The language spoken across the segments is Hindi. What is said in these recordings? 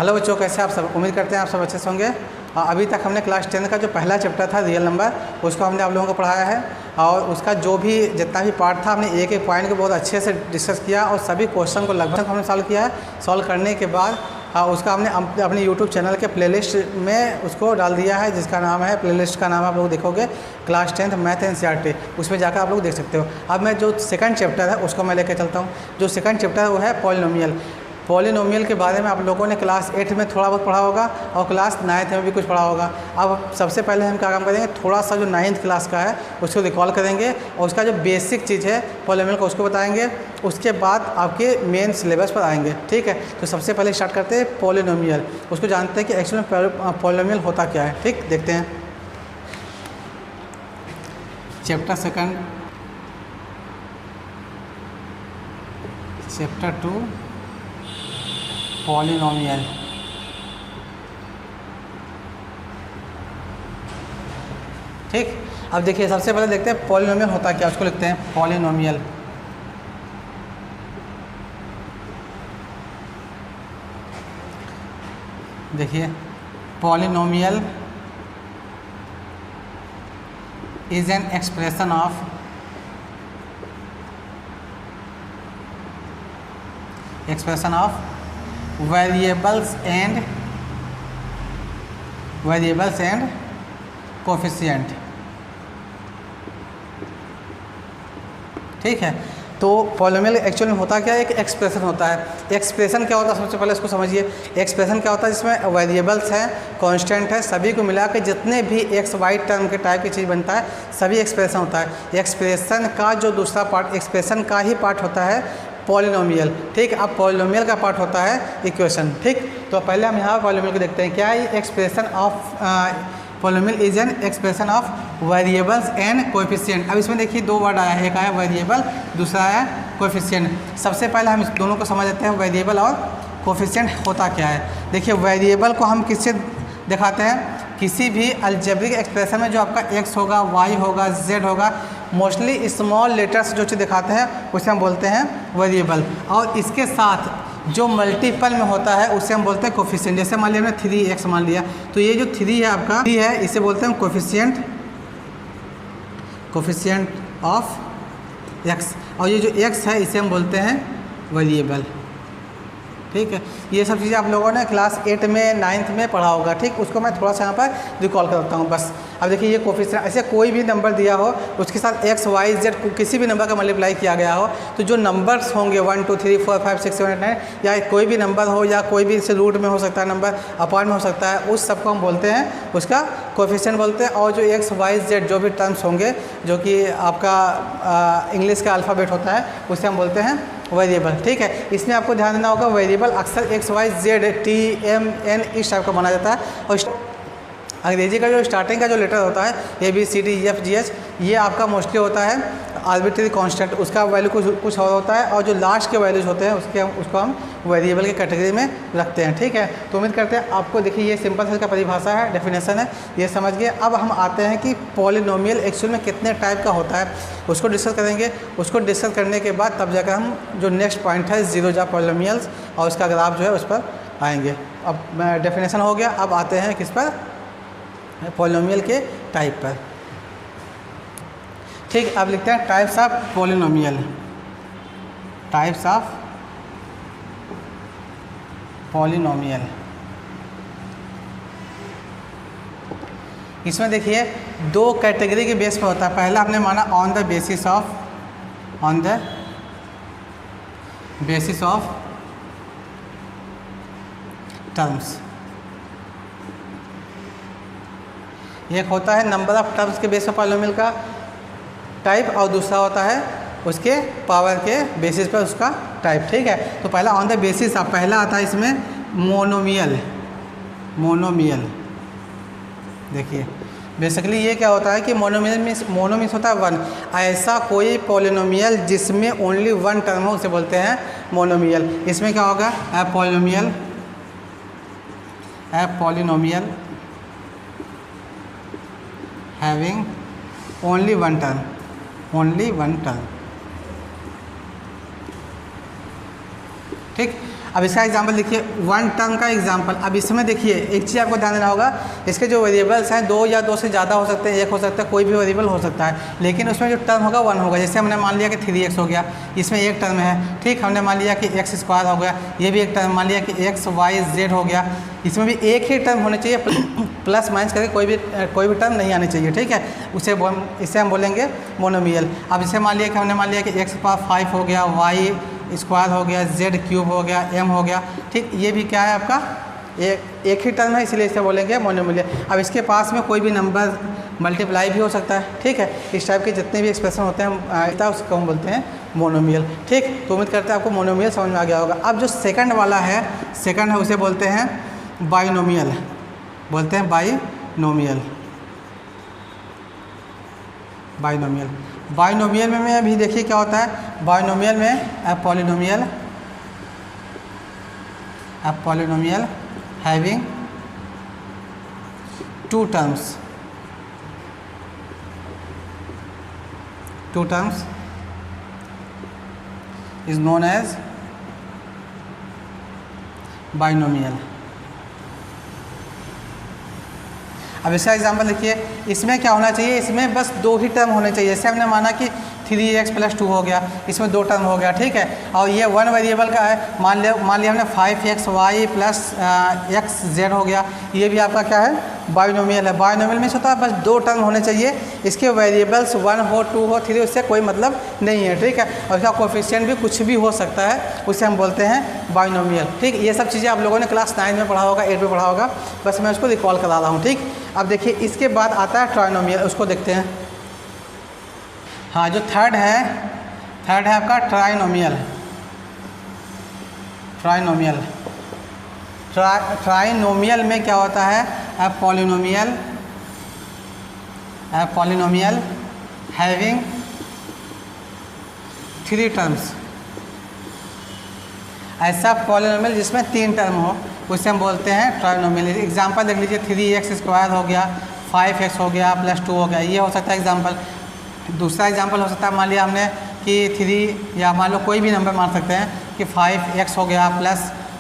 हेलो बच्चों, कैसे आप सब? उम्मीद करते हैं आप सब अच्छे से होंगे। अभी तक हमने क्लास 10 का जो पहला चैप्टर था रियल नंबर, उसको हमने आप लोगों को पढ़ाया है और उसका जो भी जितना भी पार्ट था हमने एक एक पॉइंट को बहुत अच्छे से डिस्कस किया और सभी क्वेश्चन को लगभग हमने सॉल्व किया है। सॉल्व करने के बाद उसका हमने अपने यूट्यूब चैनल के प्लेलिस्ट में उसको डाल दिया है, जिसका नाम है, प्लेलिस्ट का नाम आप लोग देखोगे क्लास 10 मैथ NCERT, उसमें जाकर आप लोग देख सकते हो। अब मैं जो सेकंड चैप्टर है उसको मैं लेकर चलता हूँ। जो सेकंड चैप्टर है वो है पॉलिनोमियल। पॉलिनोमियल के बारे में आप लोगों ने क्लास 8 में थोड़ा बहुत पढ़ा होगा और क्लास 9 में भी कुछ पढ़ा होगा। अब सबसे पहले हम क्या काम करेंगे, थोड़ा सा जो 9th क्लास का है उसको रिकॉल करेंगे और उसका जो बेसिक चीज़ है पॉलिनोमियल का उसको बताएंगे। उसके बाद आपके मेन सिलेबस पर आएंगे, ठीक है। तो सबसे पहले स्टार्ट करते हैं पॉलिनोमियल। उसको जानते हैं कि एक्चुअली में पॉलिनोमियल होता क्या है, ठीक, देखते हैं। Chapter second, chapter 2 polynomial. ठीक, अब देखिए सबसे पहले देखते हैं पॉलिनोमियल होता क्या, उसको लिखते हैं पॉलिनोमियल। देखिए polynomial is an expression of variables and coefficient, ठीक है। तो पॉलिनोमियल एक्चुअल में होता क्या है, एक एक्सप्रेशन होता है। एक्सप्रेशन क्या होता है, सबसे पहले इसको समझिए। एक्सप्रेशन क्या होता है, जिसमें वेरिएबल्स हैं, कांस्टेंट है, सभी को मिला के जितने भी एक्स वाई टर्म के टाइप की चीज़ बनता है सभी एक्सप्रेशन होता है। एक्सप्रेशन का जो दूसरा पार्ट, एक्सप्रेशन का ही पार्ट होता है पॉलिनोमियल, ठीक। अब पॉलिनोमियल का पार्ट होता है इक्वेशन, ठीक। तो पहले हम यहाँ पॉलिनोमियल को देखते हैं। क्या है expression of polynomial is an expression of variables and coefficient. अब इसमें देखिए दो वर्ड आया है, एक आया वेरिएबल, दूसरा आया कोएफिशिएंट। सबसे पहले हम इस दोनों को समझ लेते हैं, वेरिएबल और कोएफिशिएंट होता क्या है। देखिए वेरिएबल को हम किससे दिखाते हैं, किसी भी अलजेब्रिक एक्सप्रेशन में जो आपका x होगा, y होगा, z होगा, मोस्टली स्मॉल लेटर्स जो चीज़ दिखाते हैं उसे हम बोलते हैं वेरिएबल। और इसके साथ जो मल्टीपल में होता है उसे हम बोलते हैं कोफिशिएंट। जैसे मान लिया हमने 3x मान लिया, तो ये जो 3 है आपका 3 है, इसे बोलते हैं कोफिशिएंट ऑफ x। और ये जो x है इसे हम बोलते हैं वेरिएबल, ठीक है। ये सब चीज़ें आप लोगों ने क्लास 8 में 9th में पढ़ा होगा, ठीक। उसको मैं थोड़ा सा यहाँ पर रिकॉल करता हूँ बस। अब देखिए ये कोफिशिएंट, ऐसे कोई भी नंबर दिया हो उसके साथ x y z किसी भी नंबर का मल्टीप्लाई किया गया हो, तो जो नंबर्स होंगे 1 2 3 4 5 6 7 8 9 या कोई भी नंबर हो या कोई भी इसे रूट में हो सकता है, नंबर अपार्ट में हो सकता है, उस सब को हम बोलते हैं, उसका कोफिशिएंट बोलते हैं। और जो x y z जो भी टर्म्स होंगे जो कि आपका इंग्लिश का अल्फ़ाबेट होता है उसे हम बोलते हैं वेरिएबल, ठीक है। इसमें आपको ध्यान देना होगा वेरिएबल अक्सर x y z t m n इस टाइप का बना जाता है। और अंग्रेजी का जो स्टार्टिंग का जो लेटर होता है ABCDEFGH, ये आपका मोस्टली होता है आर्बिट्रेरी कांस्टेंट, उसका वैल्यू कुछ और होता है। और जो लास्ट के वैल्यूज होते हैं उसको हम वेरिएबल की कैटेगरी में रखते हैं, ठीक है। तो उम्मीद करते हैं आपको, देखिए ये सिंपल सा इसका परिभाषा है, डेफिनेशन है, ये समझ गए। अब हम आते हैं कि पॉलिनोमियल एक्चुअल में कितने टाइप का होता है, उसको डिस्कस करेंगे। उसको डिस्कस करने के बाद तब जाकर हम जो नेक्स्ट पॉइंट है ज़ीरो पॉलिनोमियल्स और उसका ग्राफ जो है उस पर आएंगे। अब डेफिनेशन हो गया, अब आते हैं किस पर, पॉलिनोमियल के टाइप पर, ठीक। अब लिखते हैं types of polynomial. Types of polynomial, इसमें देखिए दो कैटेगरी के बेस पर होता है। पहला हमने माना on the basis of terms. एक होता है नंबर ऑफ टर्म्स के बेस पर पॉलिनोमियल का टाइप, और दूसरा होता है उसके पावर के बेसिस पर उसका टाइप, ठीक है। तो पहला ऑन द बेसिस ऑफ, पहला आता है इसमें मोनोमियल। देखिए बेसिकली ये क्या होता है कि मोनो मीन्स होता है 1। ऐसा कोई पॉलिनोमियल जिसमें ओनली 1 टर्म हो उसे बोलते हैं मोनोमियल। इसमें क्या होगा, a polynomial having only one term, ठीक। अब इसका एग्जांपल देखिए, वन टर्म का एग्जांपल। अब इसमें देखिए एक चीज़ आपको ध्यान देना होगा, इसके जो वेरिएबल्स हैं 2 या 2 से ज़्यादा हो सकते हैं, 1 हो सकता है, कोई भी वेरिएबल हो सकता है, लेकिन उसमें जो टर्म होगा 1 होगा। जैसे हमने मान लिया कि 3x हो गया, इसमें एक टर्म है, ठीक। हमने मान लिया कि x² हो गया, ये भी एक टर्म। मान लिया कि x y z हो गया, इसमें भी एक ही टर्म होने चाहिए, प्लस माइनस करके कोई भी टर्म नहीं आनी चाहिए, ठीक है। इसे हम बोलेंगे मोनोमियल। अब इसे मान लिया कि हमने मान लिया कि x पावर 5 हो गया, y² हो गया, z³ हो गया, m हो गया, ठीक। ये भी क्या है आपका एक ही टर्म है, इसलिए इसे बोलेंगे मोनोमियल। अब इसके पास में कोई भी नंबर मल्टीप्लाई भी हो सकता है, ठीक है। इस टाइप के जितने भी एक्सप्रेशन होते हैं उसको हम बोलते हैं मोनोमियल, ठीक। तो उम्मीद करते हैं आपको मोनोमियल समझ में आ गया होगा। अब जो सेकंड वाला है, सेकंड है, उसे बोलते हैं बाइनोमियल, बोलते हैं बाइनोमियल। बाइनोमियल में अभी देखिए क्या होता है। बाइनोमियल में polynomial having two terms is known as binomial. अब इसका एग्जांपल देखिए, इसमें क्या होना चाहिए, इसमें बस 2 ही टर्म होने चाहिए। जैसे हमने माना कि 3x + 2 हो गया, इसमें 2 टर्म हो गया, ठीक है। और ये 1 वेरिएबल का है, मान लिया हमने 5xy + xz हो गया, ये भी आपका क्या है, बाइनोमियल है। बाइनोमियल में होता है बस 2 टर्म होने चाहिए, इसके वेरिएबल्स 1 हो, 2 हो, 3, उससे कोई मतलब नहीं है, ठीक है। और इसका कोफिशिएंट भी कुछ भी हो सकता है, उसे हम बोलते हैं बाइनोमियल, ठीक। ये सब चीज़ें आप लोगों ने क्लास 9 में पढ़ा होगा, 8 में पढ़ा होगा, बस मैं उसको रिकॉल करा रहा हूँ, ठीक। अब देखिए इसके बाद आता है ट्राइनोमियल, उसको देखते हैं। हाँ, जो थर्ड है आपका ट्राइनोमियल। ट्राइनोमियल में क्या होता है, पॉलिनोमियल हैविंग 3 टर्म्स। ऐसा पॉलिनोमियल जिसमें 3 टर्म हो, उसे हम बोलते हैं ट्राइनोमियल। एग्जांपल देख लीजिए, 3x² हो गया, 5x हो गया, +2 हो गया, ये हो सकता है एग्जांपल। दूसरा एग्जांपल हो सकता है, मान लिया हमने कि 3, या मान लो कोई भी नंबर मान सकते हैं कि 5x हो गया,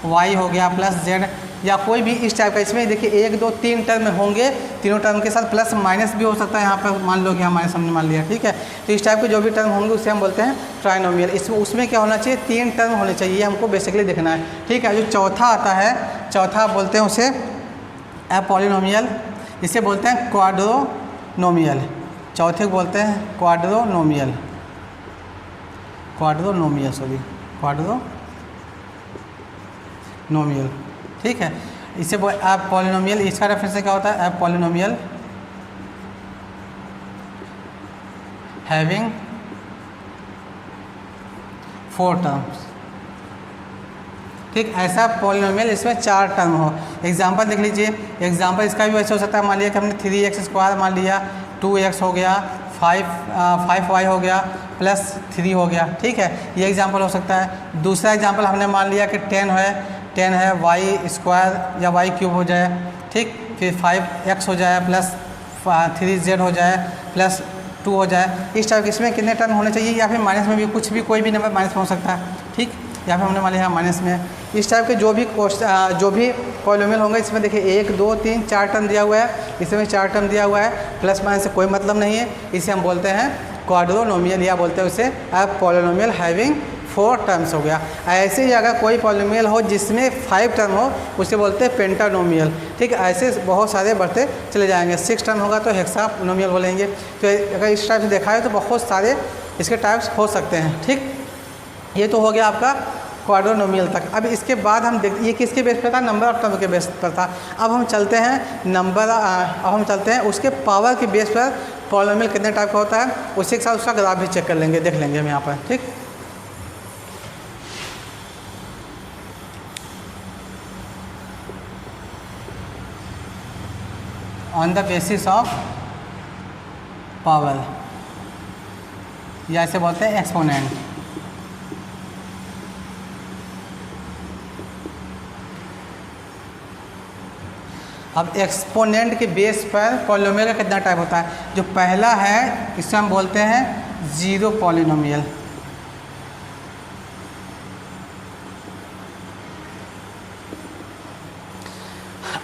+y हो गया, +z, या कोई भी इस टाइप का। इसमें देखिए 1 2 3 टर्म होंगे, तीनों टर्म के साथ प्लस माइनस भी हो सकता है। यहाँ पर मान लो कि हमारे सामने मान लिया, ठीक है। तो इस टाइप के जो भी टर्म होंगे उसे हम बोलते हैं ट्राइनोमियल। उसमें क्या होना चाहिए, 3 टर्म होने चाहिए, ये हमको बेसिकली देखना है, ठीक है। जो चौथा आता है, चौथा बोलते हैं उसे पॉलिनोमियल, इसे बोलते हैं क्वाड्रोनोमियल। चौथे को बोलते हैं क्वाड्रोनोमियल, ठीक है। इसे आप पॉलिनोमियल, इसका रेफरेंस क्या होता है, पॉलिनोमियल हैविंग 4 टर्म्स, ठीक। ऐसा पॉलिनोमियल इसमें 4 टर्म हो। एग्जांपल देख लीजिए, एग्जांपल इसका भी वैसे हो सकता है। मान लिया कि हमने 3x² मान लिया, 2x हो गया, 5y हो गया, +3 हो गया, ठीक है। ये एग्जांपल हो सकता है। दूसरा एग्जांपल हमने मान लिया कि 10 है, y² या y³ हो जाए, ठीक। फिर 5x हो जाए, +3z हो जाए, +2 हो जाए। इस टाइप इसमें कितने टर्म होने चाहिए, या फिर माइनस में भी कुछ भी, कोई भी नंबर माइनस में हो सकता है, ठीक। या फिर हमने मान लिया माइनस में। इस टाइप के जो भी पॉलिनोमियल होंगे, इसमें देखिए 1 2 3 4 टर्म दिया हुआ है, इसमें 4 टर्म दिया हुआ है, प्लस माइनस से कोई मतलब नहीं है, इसे हम बोलते हैं क्वाड्रोनोमियल, या बोलते हैं उसे पॉलिनोमियल हैविंग 4 टर्म्स हो गया। ऐसे ही अगर कोई पॉलिनोमियल हो जिसमें 5 टर्म हो, उसे बोलते हैं पेंटानोमियल, ठीक। ऐसे बहुत सारे बढ़ते चले जाएंगे। 6 टर्म होगा तो हेक्सानोमियल बोलेंगे। तो अगर इस टाइप से देखा है तो बहुत सारे इसके टाइप्स हो सकते हैं, ठीक। ये तो हो गया आपका क्वाड्रोनोमियल तक। अब इसके बाद हम देखते, ये किसके बेस पर था, नंबर ऑफ टर्म के बेस पर था। अब हम चलते हैं उसके पावर के बेस पर पॉलिनोमियल कितने टाइप का होता है, उसी के साथ उसका ग्राफ भी चेक कर लेंगे, देख लेंगे हम यहाँ पर, ठीक। On the basis of power, या इसे बोलते हैं एक्सपोनेंट। अब एक्सपोनेंट के बेस पर पॉलिनोमियल का कितना टाइप होता है। जो पहला है इसे हम बोलते हैं ज़ीरो पॉलिनोमियल।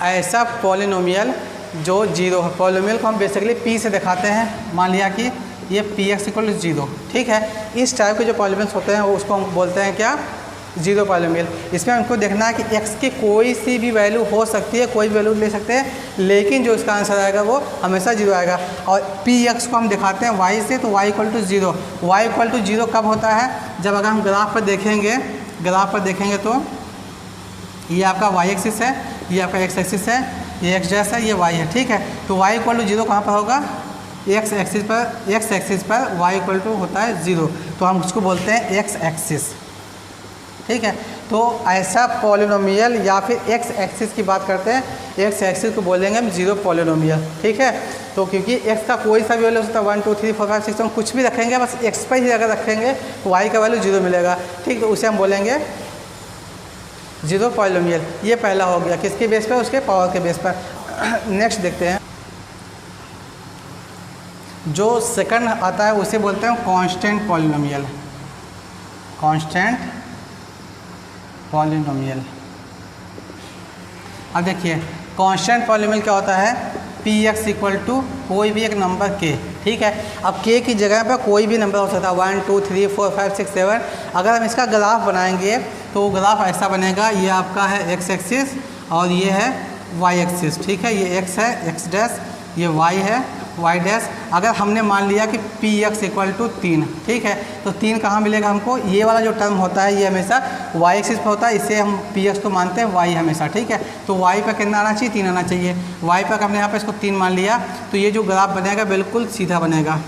ऐसा पॉलिनोमियल जो जीरो है। पॉलिनोमियल को हम बेसिकली पी से दिखाते हैं। मान लिया कि ये p x equal to zero, ठीक है। इस टाइप के जो पॉलिनोमियल्स होते हैं वो उसको हम बोलते हैं क्या, जीरो पॉलिनोमियल। इसमें हमको देखना है कि एक्स की कोई सी भी वैल्यू हो सकती है, कोई वैल्यू ले सकते हैं, लेकिन जो इसका आंसर आएगा वो हमेशा जीरो आएगा। और पी एक्स को हम दिखाते हैं वाई से, तो y equal to zero. Y equal to zero कब होता है, जब अगर हम ग्राफ पर देखेंगे तो ये आपका वाई एक्सिस है, ये आपका एक्स एक्सिस है, ये एक्स डैश है, ये वाई है, ठीक है। तो वाई इक्वल टू जीरो कहाँ पर होगा, एक्स एक्सिस पर वाई इक्वल टू होता है जीरो, तो हम उसको बोलते हैं एक्स एक्सिस, ठीक है। तो ऐसा पॉलिनोमियल या फिर एक्स एक्सिस की बात करते हैं, एक्स एक्सिस को बोलेंगे हम जीरो पॉलिनोमियल, ठीक है। तो क्योंकि एक्स का कोई सा भी वैल्यू हो सकता है 1 2 3 4 5 6 7 कुछ भी रखेंगे, बस एक्स पर ही अगर रखेंगे तो वाई का वैल्यू जीरो मिलेगा, ठीक। तो उसे हम बोलेंगे जीरो पॉलिनोमियल। ये पहला हो गया, किसके बेस पर, उसके पावर के बेस पर। नेक्स्ट देखते हैं, जो सेकंड आता है उसे बोलते हैं कांस्टेंट पॉलिनोमियल। Constant polynomial. अब देखिए कांस्टेंट पॉलिनोमियल क्या होता है, पी एक्स इक्वल टू कोई भी एक नंबर के, ठीक है। अब के की जगह पर कोई भी नंबर हो सकता है 1 2 3 4 5 6 7। अगर हम इसका ग्राफ बनाएंगे तो ग्राफ ऐसा बनेगा, ये आपका है एक्स एक्सिस और ये है वाई एक्सिस, ठीक है। ये एक्स है, एक्स डैश, ये वाई है, वाई डैश। अगर हमने मान लिया कि पी एक्स इक्वल टू 3, ठीक है, तो 3 कहाँ मिलेगा हमको, ये वाला जो टर्म होता है ये हमेशा वाई एक्सिस पर होता है, इसे हम पी एक्स को मानते हैं वाई हमेशा, ठीक है। तो वाई पर कितना आना चाहिए, 3 आना चाहिए। वाई पर हमने यहाँ पर इसको 3 मान लिया, तो ये जो ग्राफ बनेगा बिल्कुल सीधा बनेगा,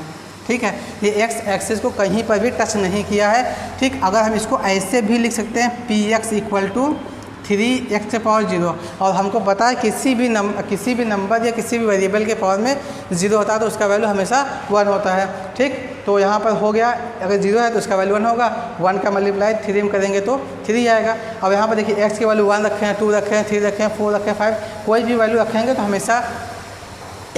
ठीक है। ये एक्स एक्सिस को कहीं पर भी टच नहीं किया है, ठीक। अगर हम इसको ऐसे भी लिख सकते हैं, p x equal to 3x के पावर 0, और हमको पता है किसी भी नंबर या किसी भी वेरिएबल के पावर में 0 होता है तो उसका वैल्यू हमेशा 1 होता है, ठीक। तो यहाँ पर हो गया, अगर 0 है तो उसका वैल्यू 1 होगा, 1 का मल्टीप्लाई 3 में करेंगे तो 3 आएगा। अब यहाँ पर देखिए x की वैल्यू 1 रखे हैं, 2 रखे हैं, 3 रखे हैं, 4 रखे हैं, 5, कोई भी वैल्यू रखेंगे तो हमेशा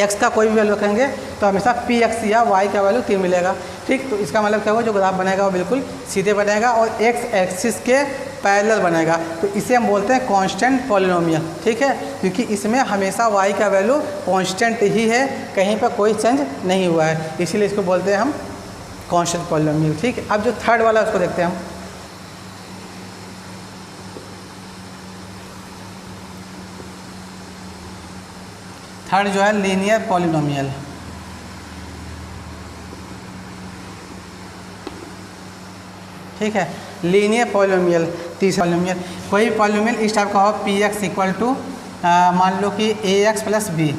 x का कोई भी वैल्यू रखेंगे तो हमेशा पी एक्स या y का वैल्यू 3 मिलेगा, ठीक। तो इसका मतलब क्या होगा, जो ग्राफ बनेगा वो बिल्कुल सीधे बनेगा और x एक्सिस के पैरेलल बनेगा, तो इसे हम बोलते हैं कांस्टेंट पॉलिनोमियल, ठीक है। क्योंकि इसमें हमेशा y का वैल्यू कांस्टेंट ही है, कहीं पर कोई चेंज नहीं हुआ है, इसीलिए इसको बोलते हैं हम कांस्टेंट पॉलिनोमियल, ठीक। अब जो थर्ड वाला उसको देखते हैं हम। थर्ड जो है लीनियर पॉलिनोमियल, ठीक है। लीनियर पॉलिनोमियल, तीसरा पॉलिनोमियल, कोई भी पॉलिनोमियल इस टाइप का हो, पी एक्स इक्वल टू मान लो कि ए एक्स प्लस बी,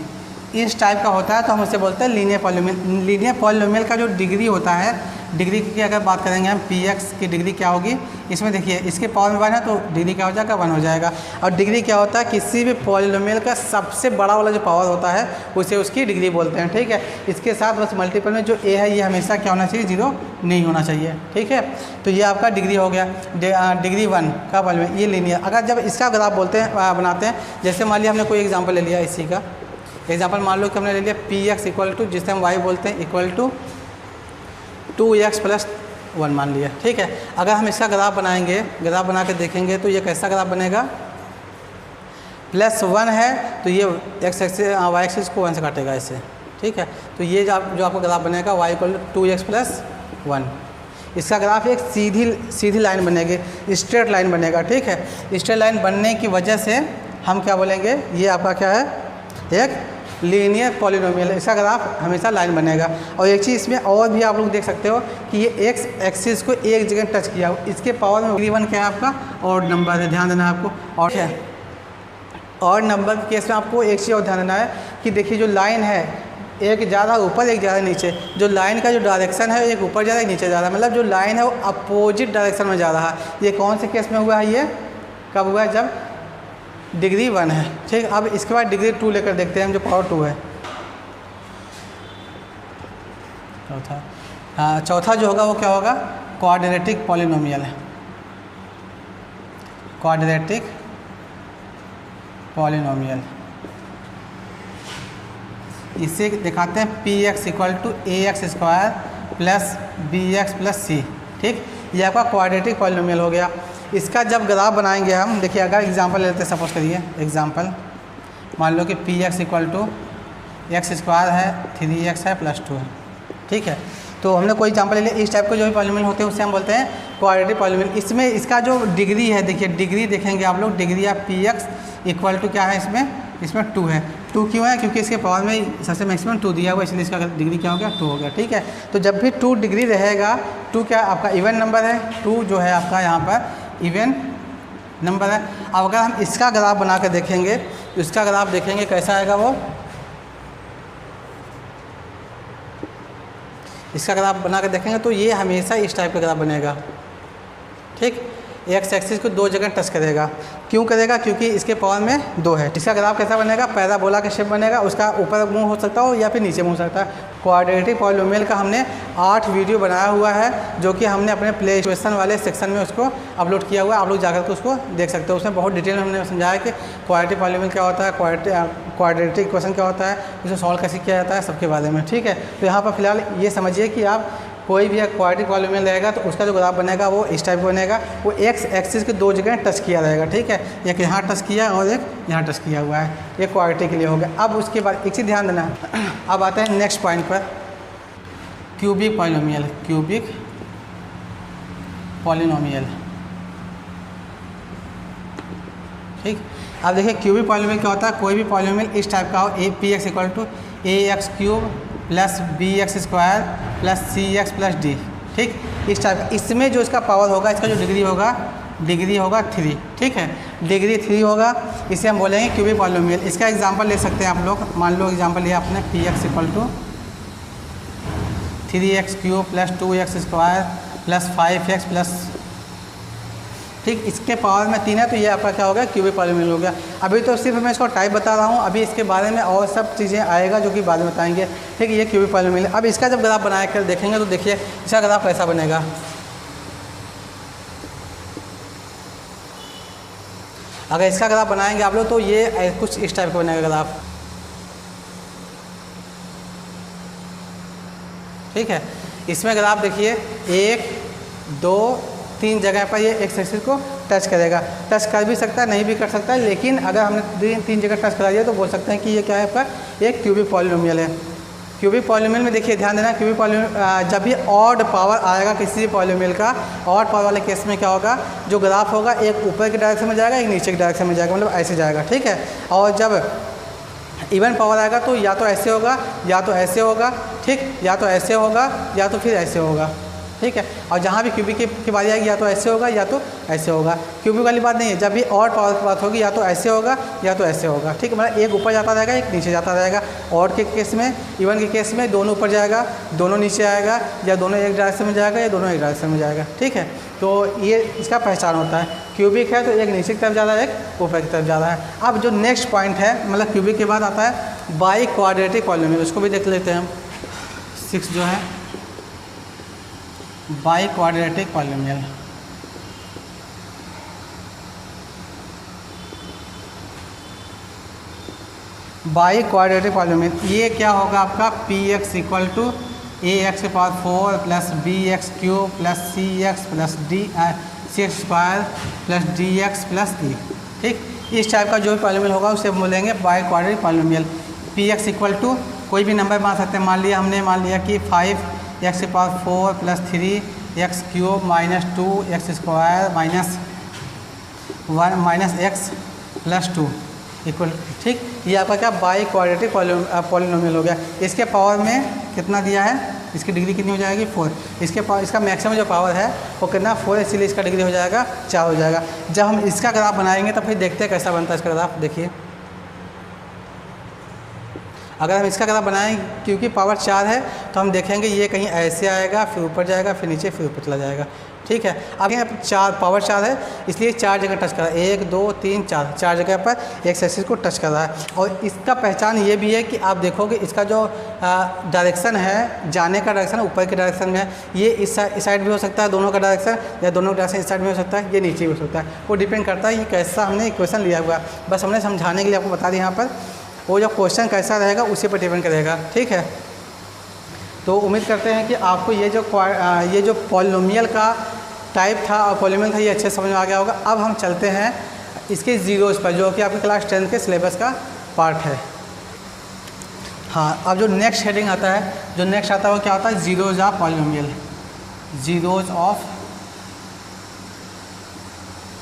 इस टाइप का होता है तो हम उसे बोलते हैं लीनियर पॉलिनोमियल। लीनियर पॉलिनोमियल का जो डिग्री होता है, डिग्री की अगर बात करेंगे हम, पी एक्स की डिग्री क्या होगी, इसमें देखिए इसके पावर में 1 है तो डिग्री क्या हो जाएगा, 1 हो जाएगा। और डिग्री क्या होता है, किसी भी पॉलिनोमियल का सबसे बड़ा वाला जो पावर होता है उसे उसकी डिग्री बोलते हैं, ठीक है। इसके साथ बस मल्टीपल में जो ए है ये हमेशा क्या होना चाहिए, 0 नहीं होना चाहिए, ठीक है। तो ये आपका डिग्री हो गया, डिग्री 1 का पॉलिनोमियल, ये लीनियर। अगर जब इसका ग्राफ बनाते हैं, जैसे मान लिया हमने कोई एग्जाम्पल ले लिया, इसी का एग्जाम्पल मान लो कि हमने ले लिया पी एक्स इक्वल टू, जिसे हम वाई बोलते हैं, इक्वल टू 2x प्लस 1 मान लिया, ठीक है। अगर हम इसका ग्राफ बनाएंगे, ग्राफ बना के देखेंगे तो ये कैसा ग्राफ बनेगा, +1 है तो ये एक्स एक्सिस वाई एक्सिस को 1 से काटेगा ऐसे, ठीक है। तो ये जो आपका ग्राफ बनेगा y equal to 2x plus 1, इसका ग्राफ एक सीधी लाइन बनेगी, स्ट्रेट लाइन बनेगा, ठीक है। स्ट्रेट लाइन बनने की वजह से हम क्या बोलेंगे, ये आपका क्या है, एक लीनियर पॉलिनोमियल, इसका ग्राफ हमेशा लाइन बनेगा। और एक चीज़ इसमें और भी आप लोग देख सकते हो कि ये एक्स एक्सिस को एक जगह टच किया, इसके पावर में डिग्री 1 क्या है आपका, और नंबर है, ध्यान देना है आपको। और क्या है, और नंबर के केस में आपको एक चीज़ और ध्यान देना है कि देखिए जो लाइन है, एक ज़्यादा ऊपर एक ज़्यादा नीचे, जो लाइन का जो डायरेक्शन है एक ऊपर जा रहा है, नीचे जा रहा है, मतलब जो लाइन है वो अपोजिट डायरेक्शन में जा रहा है। ये कौन से केस में हुआ है, ये कब हुआ है, जब डिग्री 1 है, ठीक। अब इसके बाद डिग्री 2 लेकर देखते हैं हम, जो पावर 2 है। चौथा जो होगा वो क्या होगा, क्वाड्रेटिक पॉलिनोमियल है, क्वाड्रेटिक पॉलिनोमियल। इसे दिखाते हैं p x equal to a x square plus b x plus c, ठीक। ये आपका क्वाड्रेटिक पॉलिनोमियल हो गया। इसका जब ग्राफ बनाएंगे हम, देखिए अगर एग्जांपल लेते हैं, सपोज करिए एग्जांपल, मान लो कि p x equal to x square है 3x है +2 है, ठीक है। तो हमने कोई एग्जांपल ले लिया, इस टाइप के जो भी पॉलिनोमियल होते हैं उससे हम बोलते हैं क्वाड्रेटिक पॉलिनोमियल। इसमें इसका जो डिग्री है, देखिए डिग्री देखेंगे आप लोग, degree of p x equal to क्या है, इसमें 2 है। 2 क्यों है? क्योंकि इसके पावर में सबसे मैक्सिमम 2 दिया हुआ, इसलिए इसका डिग्री क्या हो गया, 2 हो गया, ठीक है। तो जब भी 2 डिग्री रहेगा, 2 क्या आपका इवन नंबर है, 2 जो है आपका यहाँ पर इवन नंबर है। अब अगर हम इसका ग्राफ बना कर देखेंगे, इसका ग्राफ देखेंगे कैसा आएगा वो, इसका ग्राफ बना कर देखेंगे तो ये हमेशा इस टाइप का ग्राफ बनेगा, ठीक। एक्स एक्सिस को 2 जगह टच करेगा। क्यों करेगा? क्योंकि इसके पावर में 2 है। इसका ग्राफ कैसा बनेगा? पैराबोला का शेप बनेगा, उसका ऊपर मुंह हो सकता हो या फिर नीचे मुंह हो सकता है। क्वाड्रेटिक पॉलिनोमियल का हमने 8 वीडियो बनाया हुआ है, जो कि हमने अपने प्ले क्वेश्चन वाले सेक्शन में उसको अपलोड किया हुआ है, आप लोग जाकर के उसको देख सकते हो। उसमें बहुत डिटेल में हमने समझाया कि क्वाड्रेटिक पॉलिनोमियल क्या होता है, क्वाड्रेटिक इक्वेशन क्या होता है, उसे सॉल्व कैसे किया जाता है, सबके बारे में, ठीक है। तो यहाँ पर फिलहाल ये समझिए कि आप कोई भी क्वाड्रेटिक पॉलिनोमियल रहेगा तो उसका जो ग्राफ बनेगा वो इस टाइप का बनेगा। वो एक्स एक्सिस के 2 जगह टच किया रहेगा, ठीक है। एक यहाँ टच किया और एक यहाँ टच किया हुआ है, ये क्वाड्रेटिक के लिए हो गया। अब उसके बाद एक चीज़ ध्यान देना, अब आते हैं नेक्स्ट पॉइंट पर, क्यूबिक पॉलिनोमियल। क्यूबिक पॉलिनोमियल, ठीक। अब देखिए क्यूबिक पॉलिनोमियल क्या होता है, कोई भी पॉलिनोमियल इस टाइप का हो, a p x equal to a x cube plus b x square plus c x plus d, ठीक। इस टाइप, इसमें जो इसका पावर होगा, इसका जो डिग्री होगा 3, ठीक है। डिग्री 3 होगा, इसे हम बोलेंगे क्यूबिक पॉलिनोमियल। इसका एग्जांपल ले सकते हैं आप लोग, मान लो एग्जांपल लिया आपने p x equal to 3x cube plus 2x square plus 5x plus, ठीक। इसके पावर में 3 है, तो ये आपका क्या हो गया, क्यूबिक पॉलिनोमियल हो गया। अभी तो सिर्फ मैं इसको टाइप बता रहा हूँ, अभी इसके बारे में और सब चीज़ें आएगा जो कि बाद में बताएंगे, ठीक। ये क्यूबिक पॉलिनोमियल। अब इसका जब ग्राफ बनाया कर देखेंगे तो देखिए इसका ग्राफ कैसा बनेगा। अगर इसका ग्राफ बनाएंगे आप लोग तो ये कुछ इस टाइप का बनेगा ग्राफ, ठीक है। इसमें ग्राफ देखिए 1 2 3 जगह पर ये एक्स एक्सिस को टच करेगा। टच कर भी सकता है, नहीं भी कर सकता है, लेकिन अगर हमने 3 जगह टच करा दिया तो बोल सकते हैं कि ये क्या है, आपका एक क्यूबिक पॉलिनोमियल है। क्यूबिक पॉलिनोमियल में देखिए ध्यान देना, क्यूबिक पॉलिनोमियल जब भी ऑड पावर आएगा किसी भी पॉलिनोमियल का, ऑड पावर वाले केस में क्या होगा, जो ग्राफ होगा एक ऊपर की डायरेक्शन में जाएगा, एक नीचे की डायरेक्शन में जाएगा, मतलब ऐसे जाएगा, ठीक है। और जब इवन पावर आएगा तो या तो ऐसे होगा या तो ऐसे होगा, ठीक, या तो ऐसे होगा या तो फिर ऐसे होगा, ठीक है। और जहाँ भी क्यूबिक की बारी आएगी या तो ऐसे होगा या तो ऐसे होगा। क्यूबिक वाली बात नहीं है, जब भी ऑड पावर की बात होगी या तो ऐसे होगा या तो ऐसे होगा, ठीक है। मतलब एक ऊपर जाता रहेगा, एक नीचे जाता रहेगा। ऑड के केस में, इवन के केस में दोनों ऊपर जाएगा, दोनों नीचे आएगा, या दोनों एक डायरेक्शन में जाएगा या दोनों एक डायरेक्शन में जाएगा, ठीक है। तो ये इसका पहचान होता है। क्यूबिक है तो एक नीचे की तरफ जा रहा है, एक ऊपर की तरफ जा रहा है। अब जो नेक्स्ट पॉइंट है, मतलब क्यूबिक के बाद आता है बाई क्वाड्रेटिक पॉलिनोमियल, उसको भी देख लेते हैं हम। 6 जो है biquadratic polynomial. Biquadratic polynomial ये क्या होगा आपका, p x equal to a x के power 4 plus b x cube plus c x plus d c x square plus d x plus e, ठीक। इस टाइप का जो भी पॉलिनोमियल होगा उसे बोलेंगे biquadratic polynomial. P x equal to कोई भी नंबर मान सकते हैं, मान लिया हमने, मान लिया कि 5 एक्स के power 4 plus 3 x cube minus 2 x square minus 1 minus x plus 2 equal, ठीक। ये आपका क्या बाई क्वाड्रेटिक पॉलिनोमियल हो गया। इसके पावर में कितना दिया है, इसकी डिग्री कितनी हो जाएगी, 4। इसके पावर, इसका मैक्सिमम जो पावर है वो कितना, 4, इसीलिए इसका डिग्री हो जाएगा 4 हो जाएगा। जब हम इसका ग्राफ बनाएंगे तो फिर देखते हैं कैसा बनता है इसका ग्राफ। देखिए अगर हम इसका ग्राफ बनाएं, क्योंकि पावर 4 है तो हम देखेंगे ये कहीं ऐसे आएगा, फिर ऊपर जाएगा, फिर नीचे, फिर ऊपर चला जाएगा, ठीक है। अब यहाँ पर 4 पावर 4 है, इसलिए 4 जगह टच कर रहा है, 1 2 3 4 जगह पर एक्स एक्सिस को टच कर रहा है। और इसका पहचान ये भी है कि आप देखोगे इसका जो डायरेक्शन है, जाने का डायरेक्शन ऊपर के डायरेक्शन में है। ये इस साइड भी हो सकता है, दोनों का डायरेक्शन, या दोनों डायरेक्शन इस साइड में हो सकता है, ये नीचे भी हो सकता है। वो डिपेंड करता है ये कैसा हमने इक्वेशन लिया हुआ है। बस हमने समझाने के लिए आपको बता दिया, यहाँ पर वो जो क्वेश्चन कैसा रहेगा उसी पर डिपेंड करेगा, ठीक है। तो उम्मीद करते हैं कि आपको ये जो पॉलिनोमियल का टाइप था और पॉलिनोमियल था ये अच्छे समझ में आ गया होगा। अब हम चलते हैं इसके ज़ीरोज़ पर, जो कि आपके क्लास 10 के सिलेबस का पार्ट है। हाँ, अब जो नेक्स्ट हेडिंग आता है, जो नेक्स्ट आता है वो क्या होता है, zeros of polynomial. Zeros of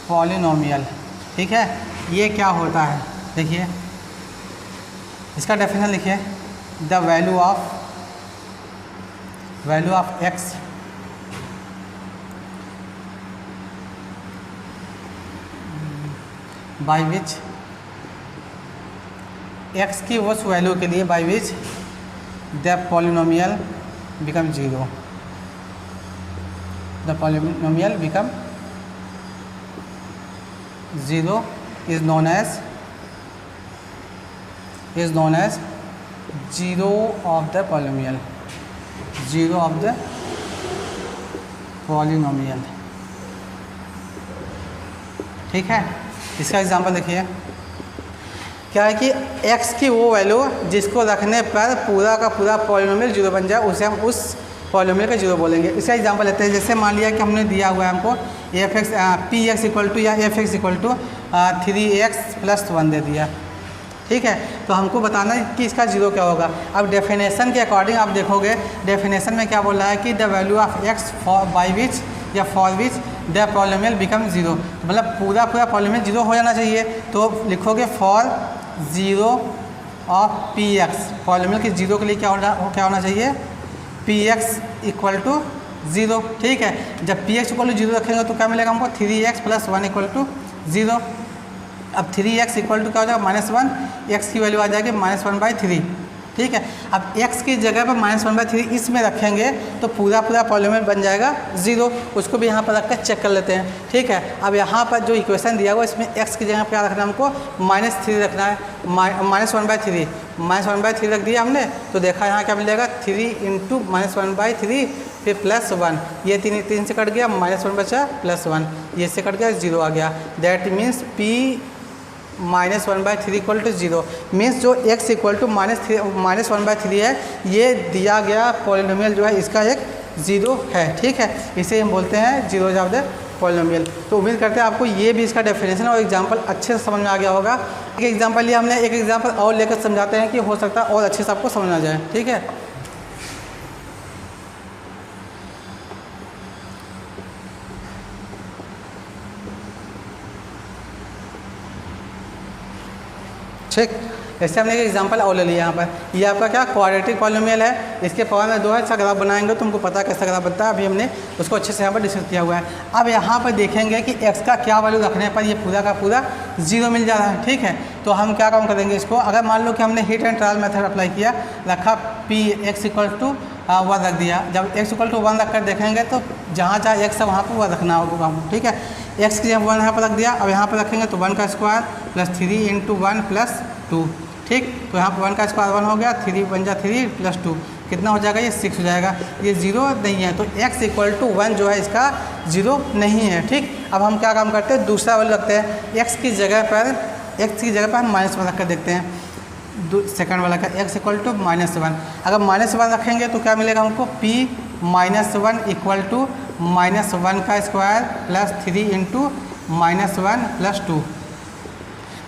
polynomial, ठीक है। ये क्या होता है, देखिए इसका डेफिनेशन लिखिए, the value of x by which x की उस वैल्यू के लिए by which the polynomial become zero, the polynomial become zero is known as zero of the polynomial, zero of the polynomial, ठीक है। इसका एग्जांपल देखिए, क्या है कि x की वो वैल्यू जिसको रखने पर पूरा का पूरा पॉलिनोमियल जीरो बन जाए, उसे हम उस पॉलिनोमियल का जीरो बोलेंगे। इसका एग्जांपल लेते हैं, जैसे मान लिया कि हमने दिया हुआ है हमको f x p x equal to या f x equal to 3x + 1 दे दिया, ठीक है। तो हमको बताना है कि इसका जीरो क्या होगा। अब डेफिनेशन के अकॉर्डिंग आप देखोगे, डेफिनेशन में क्या बोल रहा है कि the value of x by which या for which the polynomial become zero, मतलब पूरा पॉलिनोमियल जीरो हो जाना चाहिए। तो लिखोगे for zero of p x, polynomial के जीरो के लिए क्या होना चाहिए, p x equal to zero, ठीक है। जब p x equal to zero रखेंगे तो क्या मिलेगा हमको, 3x + 1 इक्वल टू जीरो। अब 3x इक्वल टू क्या हो जाएगा, -1, x की वैल्यू आ जाएगी -1/3, ठीक है। अब x की जगह पर -1/3 इसमें रखेंगे तो पूरा पॉलिनोमियल बन जाएगा जीरो। उसको भी यहाँ पर रख कर चेक कर लेते हैं, ठीक है। अब यहाँ पर जो इक्वेशन दिया हुआ इसमें x की जगह क्या रखना है हमको, -3 रखना है, -1/3 रख दिया हमने। तो देखा यहाँ क्या मिलेगा, 3 × -1/3 फिर +1, ये 3 से कट गया, -1 बचा +1, ये से कट गया, जीरो आ गया। That means p -1/3 equal to जीरो, मीन्स जो x इक्वल टू -1/3 है, ये दिया गया पॉलिनोमियल जो है इसका एक ज़ीरो है, ठीक है। इसे हम बोलते हैं जीरोज ऑफ द पॉलिनोमियल। तो उम्मीद करते हैं आपको ये भी इसका डेफिनेशन और एग्जांपल अच्छे से समझ में आ गया होगा। एक एग्जांपल लिया हमने, एक एग्जांपल और लेकर समझाते हैं कि हो सकता है और अच्छे से आपको समझ में आ जाए, ठीक है। ठीक, जैसे हमने एक एग्जांपल और ले लिया यहाँ पर, ये आपका क्या क्वाड्रेटिक पॉलिनोमियल है, इसके पावर में 2 है। इसका ग्राफ बनाएंगे तुमको पता कैसा ग्राफ बनता है, अभी हमने उसको अच्छे से यहाँ पर डिस्कस किया हुआ है। अब यहाँ पर देखेंगे कि x का क्या वैल्यू रखने पर ये पूरा का पूरा जीरो मिल जा रहा है, ठीक है। तो हम क्या काम करेंगे इसको, अगर मान लो कि हमने hit and trial method apply किया, रखा p x इक्वल टू 1 रख दिया। जब x इक्वल टू 1 रख कर देखेंगे तो जहाँ x है वहाँ पर 1 रखना होगा, ठीक है। x की जब 1 यहाँ पर रख दिया, अब यहाँ पर रखेंगे तो 1 का स्क्वायर + 3 × 1 + 2, ठीक। तो यहाँ पर 1 का स्क्वायर 1 हो गया, 3 बन जा 3 + 2 कितना हो जाएगा, ये 6 हो जाएगा। ये जीरो नहीं है, तो x इक्वल टू 1 जो है इसका जीरो नहीं है, ठीक। अब हम क्या काम करते हैं, दूसरा वाला रखते हैं, x की जगह पर हम -1 रख कर देखते हैं। सेकंड वाला का x इक्वल टू -1, अगर -1 रखेंगे तो क्या मिलेगा हमको, p -1 इक्वल टू -1 का स्क्वायर + 3 × -1 + 2।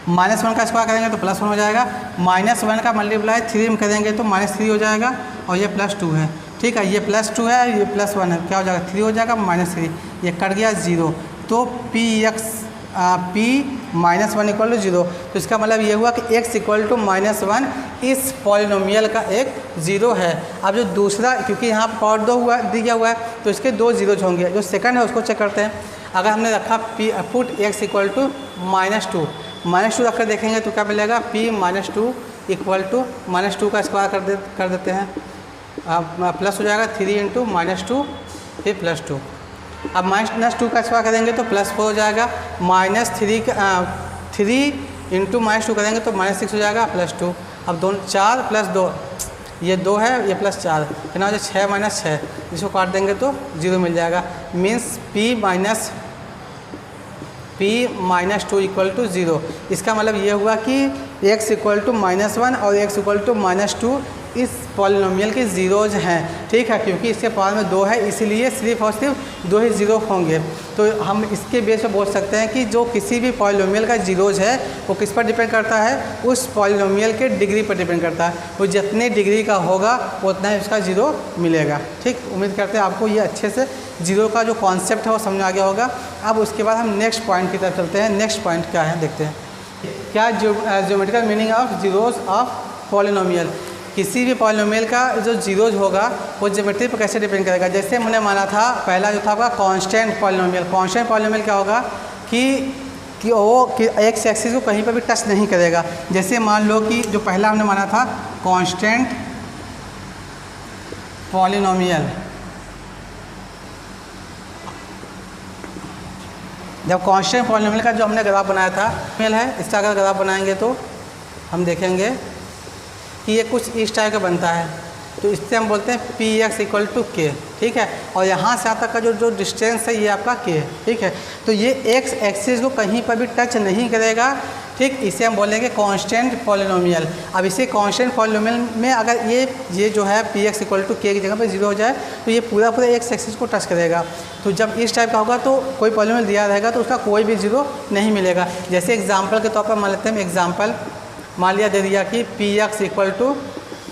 -1 का स्क्वायर करेंगे तो +1 हो जाएगा, -1 का मल्टीप्लाई 3 में करेंगे तो -3 हो जाएगा, और ये +2 है, ठीक है। ये +2 है, ये +1 है, क्या हो जाएगा, 3 हो जाएगा, -3, ये कट गया 0। तो p -1 इक्वल टू 0, तो इसका मतलब ये हुआ कि x इक्वल टू -1 इस पॉलिनोमियल का एक ज़ीरो है। अब जो दूसरा, क्योंकि यहाँ पर पावर दिया हुआ है तो इसके 2 जीरोज होंगे। जो सेकंड है उसको चेक करते हैं। अगर हमने रखा पुट x इक्वल टू -2 रख कर देखेंगे तो क्या मिलेगा, p -2 इक्वल टू -2 का स्क्वायर कर देते हैं, प्लस हो जाएगा 3 × -2 फिर +2। अब -2 का स्क्वायर करेंगे तो +4 हो जाएगा, -3 × -2 करेंगे तो -6 हो जाएगा, +2। अब 4 + 2, ये 2 है, ये +4 कितना हो जाए, 6 - 6, इसको काट देंगे तो 0 मिल जाएगा। Means p -2 equal to 0। इसका मतलब ये हुआ कि x इक्वल टू -1 और x इक्वल टू -2 इस पॉलिनोमियल के ज़ीरोज़ हैं, ठीक है, क्योंकि इसके पावर में 2 है इसीलिए सिर्फ और सिर्फ 2 ही ज़ीरो होंगे। तो हम इसके बेस पे बोल सकते हैं कि जो किसी भी पॉलिनोमियल का ज़ीरोज़ है वो किस पर डिपेंड करता है, उस पॉलिनोमियल के डिग्री पर डिपेंड करता है। वो जितने डिग्री का होगा उतना ही उसका ज़ीरो मिलेगा। ठीक, उम्मीद करते हैं आपको ये अच्छे से ज़ीरो का जो कॉन्सेप्ट है वो समझ आ गया होगा। अब उसके बाद हम नेक्स्ट पॉइंट की तरफ चलते हैं। नेक्स्ट पॉइंट क्या है देखते हैं। क्या geometrical meaning of zeros of polynomial. किसी भी पॉलिनोमियल का जो ज़ीरोज़ होगा वो ज्योमेट्री पर कैसे डिपेंड करेगा। जैसे हमने माना था पहला जो था आपका कांस्टेंट पॉलिनोमियल। कांस्टेंट पॉलिनोमियल क्या होगा कि वो एक्स एक्सिस को कहीं पर भी टच नहीं करेगा। जैसे मान लो कि जो पहला हमने माना था कांस्टेंट पॉलिनोमियल, जब कांस्टेंट पॉलिनोमियल का जो हमने ग्राफ बनाया था मेल है, इसका अगर ग्राफ बनाएंगे तो हम देखेंगे कि ये कुछ इस टाइप का बनता है। तो इससे हम बोलते हैं पी एक्स इक्वल टू के, ठीक है। और यहाँ से यहाँ तक का जो डिस्टेंस है ये आपका के है, ठीक है। तो ये एक्स एक्सिस को कहीं पर भी टच नहीं करेगा, ठीक। इसे हम बोलेंगे कांस्टेंट पॉलिनोमियल। अब इसे कांस्टेंट पॉलिनोमियल में अगर ये जो है पी एक्स इक्वल टू के की जगह पर 0 हो जाए तो ये पूरा एक्स एक्सिस को टच करेगा। तो जब इस टाइप का होगा तो कोई पॉलिनोमियल दिया रहेगा तो उसका कोई भी 0 नहीं मिलेगा। जैसे एग्जाम्पल के तौर पर मान लेते हैं, एग्जाम्पल मान लिया दे दिया कि पी एक्स इक्वल टू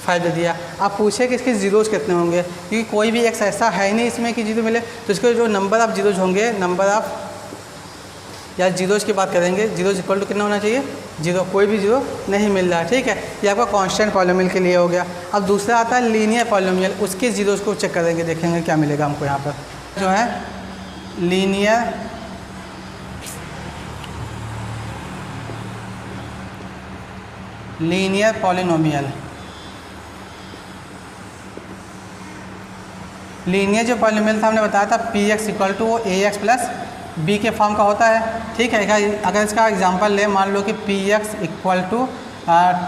5 दे दिया। आप पूछे कि इसके ज़ीरोज़ कितने होंगे, क्योंकि कोई भी एक्स ऐसा है नहीं इसमें कि 0 मिले। तो इसके जो नंबर ऑफ ज़ीरोज़ होंगे, नंबर ऑफ या ज़ीरोज़ की बात करेंगे, ज़ीरोज़ इक्वल टू कितना होना चाहिए, 0। कोई भी 0 नहीं मिल रहा है, ठीक है। ये आपका कांस्टेंट पॉलिनोमियल के लिए हो गया। अब दूसरा आता है लीनियर पॉलिनोमियल। उसके ज़ीरोज़ को चेक करेंगे, देखेंगे क्या मिलेगा हमको। यहाँ पर जो है लीनियर पॉलिनोमियल। लीनियर जो पॉलिनोमियल था हमने बताया था पी एक्स इक्वल टू वो ए एक्स प्लस बी के फॉर्म का होता है, ठीक है। अगर इसका एग्जांपल ले, मान लो कि p x equal to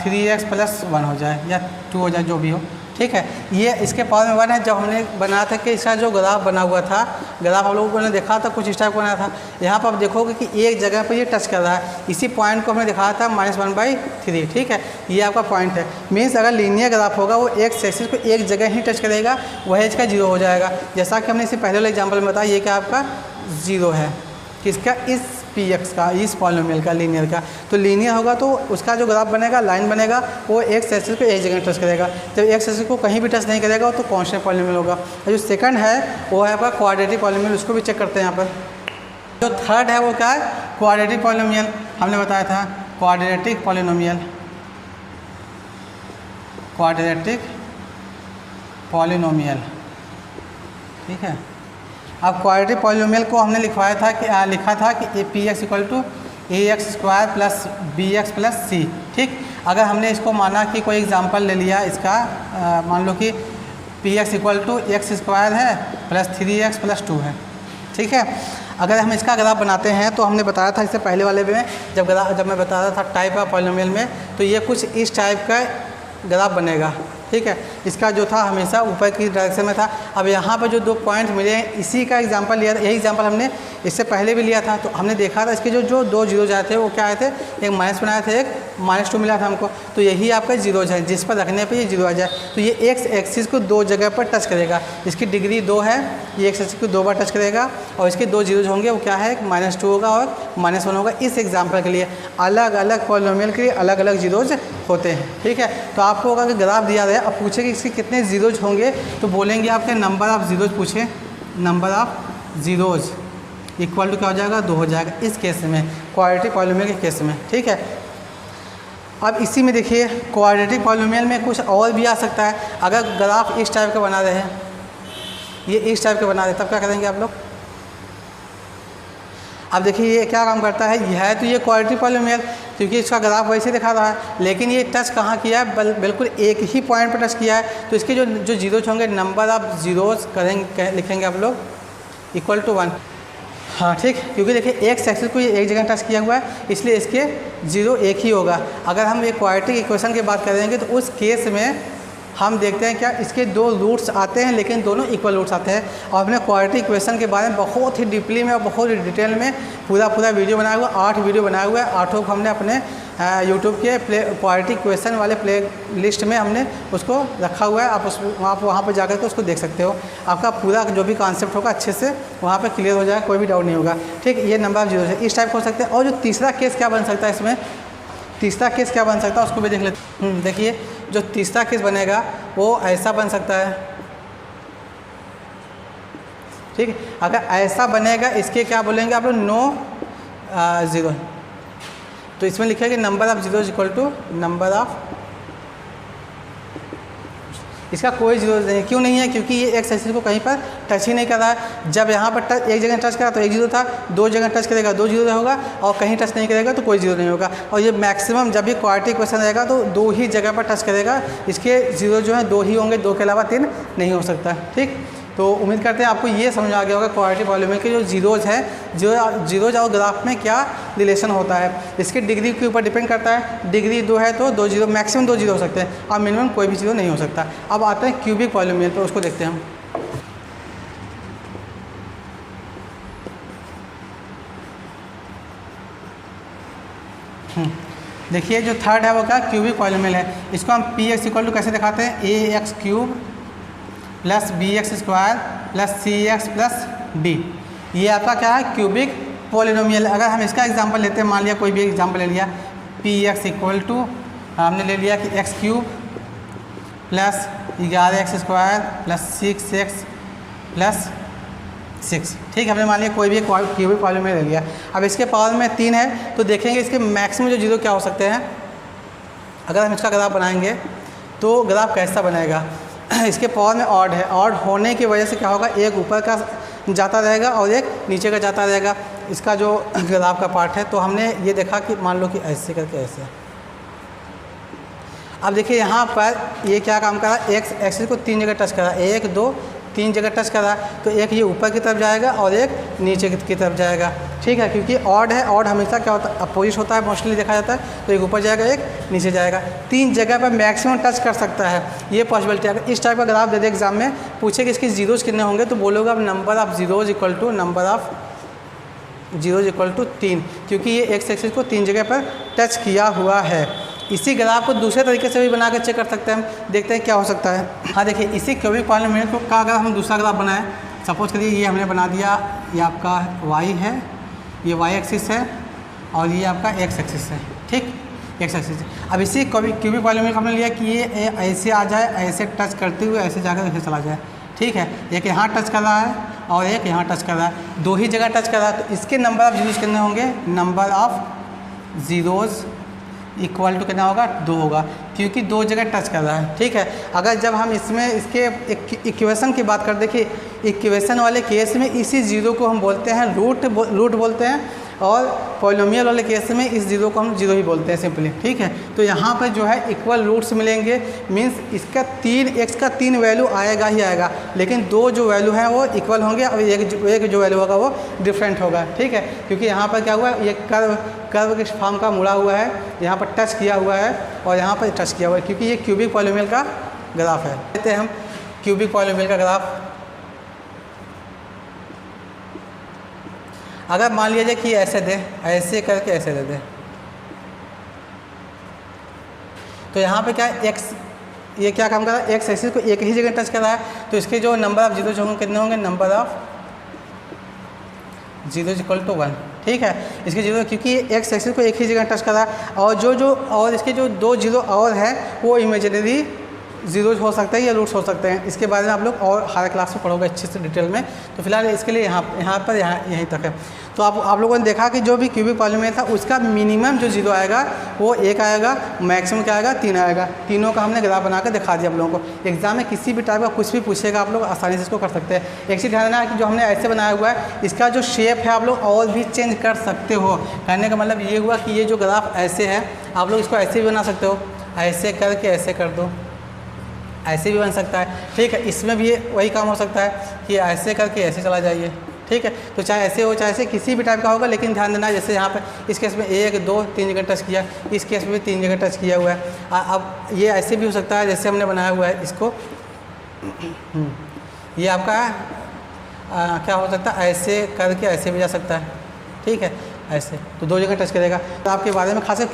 3x plus 1 हो जाए या 2 हो जाए, जो भी हो, ठीक है। ये इसके पावर में 1 है। जब हमने बनाया था कि इसका जो ग्राफ बना हुआ था, ग्राफ आप लोगों ने देखा था कुछ इस टाइप बनाया था। यहाँ पर आप देखोगे कि एक जगह पर ये टच कर रहा है। इसी पॉइंट को हमने दिखाया था -1/3, ठीक है। ये आपका पॉइंट है। मीन्स अगर लीनियर ग्राफ होगा वो एक्स एक्सिस को एक जगह ही टच करेगा, वही इसका 0 हो जाएगा। जैसा कि हमने इसे पहले वाले एग्जाम्पल में बताया, ये क्या आपका 0 है, किसका, इस पी एक्स का, इस पॉलिनोमियल का, लीनियर का। तो लीनियर होगा तो उसका जो ग्राफ बनेगा, लाइन बनेगा, वो एक्स एक्सिस को एक जगह टच करेगा। जब एक्स एक्सिस को कहीं भी टच नहीं करेगा तो कांस्टेंट पॉलिनोमियल होगा। और जो सेकंड है वो है आपका क्वाड्रेटिक पॉलिनोमियल। उसको भी चेक करते हैं यहाँ पर। जो थर्ड है वो क्या है, क्वाड्रेटिक पॉलिनोमियल। हमने बताया था क्वाड्रेटिक पॉलिनोमियल, क्वाड्रेटिक पॉलिनोमियल, ठीक है। अब क्वाड्रेटिक पॉलिनोमियल को हमने लिखा था कि p x equal to a x square plus b x plus c, ठीक। अगर हमने इसको माना कि कोई एग्जांपल ले लिया इसका, मान लो कि p x equal to x square है प्लस 3x प्लस 2 है, ठीक है। अगर हम इसका ग्राफ बनाते हैं तो हमने बताया था इससे पहले वाले में, जब मैं बता रहा था टाइप ऑफ पॉलिनोमियल में, तो ये कुछ इस टाइप का ग्राफ बनेगा, ठीक है। इसका जो था हमेशा ऊपर की डायरेक्शन में था। अब यहाँ पर जो 2 पॉइंट मिले हैं, इसी का एग्जांपल लिया था। यही एग्जांपल हमने इससे पहले भी लिया था। तो हमने देखा था इसके जो 2 जीरोज आए थे वो क्या आए थे, एक माइनस बनाए थे, एक -2 मिला था हमको। तो यही आपका जीरोज है, जिस पर रखने पर ये 0 आ जाए। तो ये एक्स एक्सिस को 2 जगह पर टच करेगा। इसकी डिग्री 2 है, ये एक्स एक्सिस को 2 बार टच करेगा। और इसके 2 जीरोज होंगे, वो क्या है, एक -2 होगा और -1 होगा। इस एग्जाम्पल के लिए अलग अलग पॉलिनोमियल के लिए अलग अलग जीरोज होते हैं, ठीक है। तो आपको अगर ग्राफ दिया रहे, अब पूछे कि इसके कितने जीरोज होंगे, तो बोलेंगे आपके नंबर ऑफ जीरोज पूछे, number of zeros equal to क्या हो जाएगा, 2 हो जाएगा। इस केस में, क्वाड्रेटिक पॉलिनोमियल के केस में, ठीक है। अब इसी में देखिए, क्वाड्रेटिक पॉलिनोमियल में कुछ और भी आ सकता है। अगर ग्राफ इस टाइप का बना रहे हैं, ये इस टाइप का बना रहे, तब क्या करेंगे आप लोग। अब देखिए ये क्या काम करता है, यह है तो ये क्वाड्रेटिक पॉलिनोमियल, क्योंकि इसका ग्राफ वैसे दिखा रहा है, लेकिन ये टच कहाँ किया है, बिल्कुल एक ही पॉइंट पर टच किया है। तो इसके जो जीरोज होंगे, नंबर ऑफ जीरोज करेंगे, लिखेंगे आप लोग इक्वल टू 1, हाँ, ठीक। क्योंकि देखिए एक्स एक्सिस को ये एक जगह टच किया हुआ है, इसलिए इसके 0 एक ही होगा। अगर हम एक क्वाड्रेटिक इक्वेशन की बात करेंगे तो उस केस में हम देखते हैं क्या इसके दो रूट्स आते हैं, लेकिन दोनों इक्वल रूट्स आते हैं। और हमने क्वाड्रेटिक इक्वेशन के बारे में बहुत ही डीपली में और बहुत ही डिटेल में पूरा वीडियो बनाया हुआ, 8 वीडियो बनाया हुआ है। 8 को हमने अपने यूट्यूब के क्वाड्रेटिक इक्वेशन वाले प्ले लिस्ट में हमने उसको रखा हुआ है। आप वहाँ पर जाकर के उसको देख सकते हो। आपका पूरा जो भी कॉन्सेप्ट होगा अच्छे से वहाँ पर क्लियर हो जाएगा, कोई भी डाउट नहीं होगा। ठीक, ये नंबर ऑफ जीरो है, इस टाइप हो सकते हैं। और जो तीसरा केस क्या बन सकता है, इसमें तीसरा केस क्या बन सकता है उसको भी देख लेते हैं। देखिए जो तीसरा केस बनेगा वो ऐसा बन सकता है। ठीक है, अगर ऐसा बनेगा इसके क्या बोलेंगे आप लोग, नो ज़ीरो। तो इसमें लिखेगा कि number of zero equal to number of, इसका कोई जीरो नहीं है। क्यों नहीं है? क्योंकि ये एक्स एक्सिस को कहीं पर टच ही नहीं कर रहा है। जब यहाँ पर टच एक जगह टच करा तो 1 जीरो था, 2 जगह टच करेगा 2 जीरो होगा, और कहीं टच नहीं करेगा तो कोई जीरो नहीं होगा। और ये मैक्सिमम जब भी क्वाड्रेटिक इक्वेशन रहेगा तो 2 ही जगह पर टच करेगा, इसके जीरो जो है 2 ही होंगे, 2 के अलावा 3 नहीं हो सकता। ठीक, तो उम्मीद करते हैं आपको ये समझ आ गया होगा क्वाड्रेटिक पॉलीनोमियल के जो जीरोज़ हैं, जीरोज और ग्राफ में क्या रिलेशन होता है। इसकी डिग्री के ऊपर डिपेंड करता है। डिग्री 2 है तो 2 जीरो, मैक्सिमम 2 जीरो हो सकते हैं, और मिनिमम कोई भी जीरो नहीं हो सकता। अब आते हैं क्यूबिक पॉलीनोमियल पर, उसको देखते हैं हम। देखिए जो थर्ड है वो क्या, क्यूबिक पॉलीनोमियल है। इसको हम पी एक्स इक्वल टू कैसे दिखाते हैं, a x cube plus b x square plus c x plus d. ये आपका क्या है, क्यूबिक पॉलीनोमियल। अगर हम इसका एग्जांपल लेते हैं, मान लिया कोई भी एग्जांपल ले लिया, पी एक्स इक्वल टू हमने ले लिया कि x cube plus 11 x square plus 6 x plus 6। ठीक है, हमने मान लिया कोई भी क्यूबिक पॉलीनोमियल ले लिया। अब इसके पावर में 3 है तो देखेंगे इसके मैक्सिमम जो जीरो क्या हो सकते हैं। अगर हम इसका ग्राफ बनाएंगे तो ग्राफ कैसा बनेगा, इसके पावर में ऑड है, ऑड होने की वजह से क्या होगा, एक ऊपर का जाता रहेगा और एक नीचे का जाता रहेगा, इसका जो ग्राफ का पार्ट है। तो हमने ये देखा कि मान लो कि ऐसे करके ऐसे। अब देखिए यहाँ पर ये क्या काम करा, एक्स एक्सिस को 3 जगह टच करा, 1 2 3 जगह टच करा, तो एक ये ऊपर की तरफ जाएगा और एक नीचे की तरफ जाएगा। ठीक है, क्योंकि ऑड है, ऑड हमेशा क्या होता है, अपोजिट होता है, मोस्टली देखा जाता है। तो एक ऊपर जाएगा एक नीचे जाएगा, 3 जगह पर मैक्सिमम टच कर सकता है, ये पॉसिबिलिटी। अगर इस टाइप का ग्राफ दे दे एग्जाम में, पूछे कि इसके जीरोज़ कितने होंगे, तो बोलोगे अब number of zeros equal to number of zeros equal to 3, क्योंकि ये एक्स एक्सिस को 3 जगह पर टच किया हुआ है। इसी ग्राफ को दूसरे तरीके से भी बना कर चेक कर सकते हैं हम, देखते हैं क्या हो सकता है। हाँ देखिए, इसी क्यूबिक पॉलीनोमियल को का अगर हम दूसरा ग्राफ बनाएं, सपोज करिए ये हमने बना दिया, ये आपका y है, ये y एक्सिस है, और ये आपका x एक्सिस है। ठीक, x एक्सिस है। अब इसी क्यूबिक पॉलीनोमियल हमने लिया कि ये ऐसे आ जाए, ऐसे टच करते हुए ऐसे जाकर ऐसे चला जाए। ठीक है, एक यहाँ टच कर रहा है और एक यहाँ टच कर रहा है, 2 ही जगह टच कर रहा है। तो इसके नंबर ऑफ जीरोज़ कितने होंगे, number of zeros equal to कितना होगा, 2 होगा, क्योंकि 2 जगह टच कर रहा है। ठीक है, अगर जब हम इसमें इसके इक्वेशन की बात कर, देखिए इक्वेशन वाले केस में इसी जीरो को हम बोलते हैं रूट बोलते हैं, और पॉलिनोमियल वाले केस में इस जीरो को हम जीरो ही बोलते हैं सिंपली। ठीक है, तो यहाँ पर जो है इक्वल रूट्स मिलेंगे, मीन्स इसका 3 एक्स का 3 वैल्यू आएगा ही आएगा, लेकिन 2 जो वैल्यू हैं वो इक्वल होंगे और एक जो वैल्यू होगा वो डिफरेंट होगा। ठीक है, क्योंकि यहाँ पर क्या हुआ, ये कर्व के फॉर्म का मुड़ा हुआ है, यहाँ पर टच किया हुआ है और यहाँ पर टच किया हुआ है, क्योंकि ये क्यूबिक पॉलीनोमियल का ग्राफ है। देखते हैं हम क्यूबिक पॉलीनोमियल का ग्राफ। अगर मान लिया जाए कि ऐसे दे, ऐसे करके ऐसे दे दे, तो यहाँ पे क्या है, एक्स ये क्या काम कर रहा है, एक्स एक्सिस को एक ही जगह टच कर रहा है, तो इसके जो नंबर ऑफ जीरोज होंगे कितने होंगे, number of zeros equal to 1। ठीक है, इसके जीरो, क्योंकि एक्स एक्सिस को एक ही जगह टच कर रहा है, और इसके जो 2 जीरो और हैं वो इमेजिनरी जीरोज हो सकते हैं या रूट्स हो सकते हैं। इसके बारे में आप लोग और हायर क्लास में पढ़ोगे अच्छे से डिटेल में। तो फिलहाल इसके लिए यहीं तक है। तो आप लोगों ने देखा कि जो भी क्यूबिक पॉलीनोमियल था उसका मिनिमम जो जीरो आएगा वो 1 आएगा, मैक्सिमम क्या आएगा, 3 आएगा। तीनों का हमने ग्राफ बना कर दिखा दिया आप लोगों को। एग्जाम में किसी भी टाइप का कुछ भी पूछेगा आप लोग आसानी से इसको कर सकते हैं। एक चीज़ ध्यान रखना है कि जो हमने ऐसे बनाया हुआ है इसका जो शेप है आप लोग और भी चेंज कर सकते हो। कहने का मतलब ये हुआ कि ये जो ग्राफ ऐसे है, आप लोग इसको ऐसे भी बना सकते हो, ऐसे करके ऐसे कर दो, ऐसे भी बन सकता है। ठीक है, इसमें भी वही काम हो सकता है कि ऐसे करके ऐसे चला जाइए। ठीक ठीक है। तो चाहे ऐसे हो चाहे ऐसे किसी भी टाइप का होगा, लेकिन ध्यान देना जैसे यहाँ पर इस केस में 1 2 3 जगह टच किया, इस केस में भी 3 जगह टच किया हुआ है। अब ये ऐसे भी हो सकता है जैसे हमने बनाया हुआ है इसको, ये आपका क्या हो सकता है, ऐसे करके ऐसे भी जा सकता है, ठीक है, ऐसे। तो 2 जगह टच करेगा। तो आपके बारे में खासकर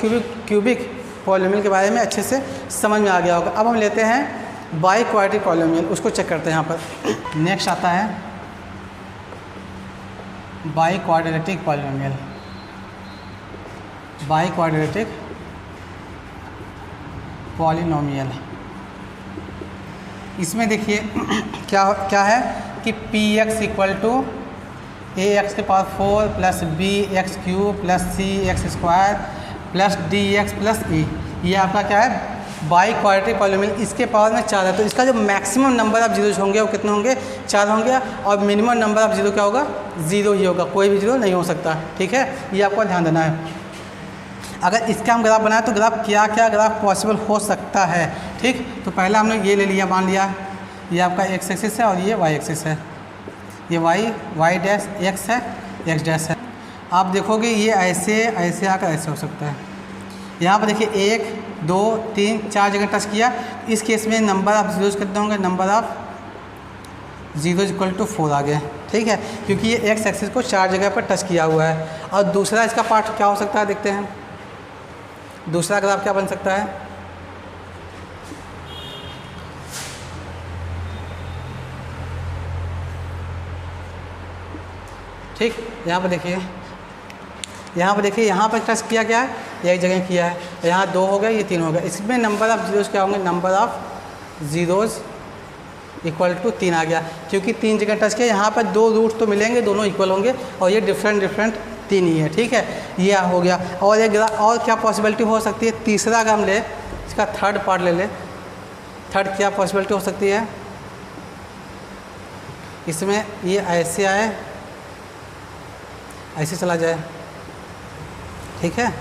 क्यूबिक पॉलिनोमियल के बारे में अच्छे से समझ में आ गया होगा। अब हम लेते हैं बाई क्वाड्रेटिक पॉलिनोमियल, उसको चेक करते हैं यहाँ पर। नेक्स्ट आता है biquadratic polynomial. Biquadratic polynomial, इसमें देखिए क्या है कि p x equal to a x के power 4 plus b x cube plus c x square plus d x plus e, ये आपका क्या है बाई क्वाड्रेटिक पॉलिनोमियल। इसके पावर में 4 है, तो इसका जो मैक्सिमम नंबर ऑफ जीरोज होंगे वो कितने होंगे, 4 होंगे, और मिनिमम नंबर ऑफ जीरो क्या होगा, 0 ही होगा, कोई भी जीरो नहीं हो सकता, ठीक है। ये आपको ध्यान देना है। अगर इसका हम ग्राफ बनाए तो ग्राफ क्या क्या ग्राफ पॉसिबल हो सकता है, ठीक। तो पहला हमने ये ले लिया, मान लिया ये आपका एक्स एक्सिस है और ये वाई एक्सिस है, ये वाई डैश एक्स है, एक्स डैश है। आप देखोगे ये ऐसे ऐसे आकर ऐसे हो सकता है। यहाँ पर देखिए 1 2 3 4 जगह टच किया, इस केस में नंबर ऑफ जीरोज कितने होंगे, number of zeros equal to 4 आ गया, ठीक है, क्योंकि ये एक्स एक्सिस को 4 जगह पर टच किया हुआ है। और दूसरा इसका पार्ट क्या हो सकता है, देखते हैं दूसरा ग्राफ क्या बन सकता है। ठीक, यहाँ पर देखिए, यहाँ पर टच किया क्या है, एक जगह किया है, यहाँ 2 हो गया, ये 3 हो गया। इसमें नंबर ऑफ जीरोज क्या होंगे, number of zeros equal to 3 आ गया, क्योंकि 3 जगह टच किया। यहाँ पर 2 रूट तो मिलेंगे, दोनों इक्वल होंगे, और ये डिफरेंट 3 ही है, ठीक है, ये हो गया। और एक और क्या पॉसिबिलिटी हो सकती है, तीसरा अगर हम ले, इसका थर्ड पार्ट ले ले, थर्ड क्या पॉसिबिलिटी हो सकती है, इसमें ये ऐसे आए ऐसे चला जाए, ठीक है।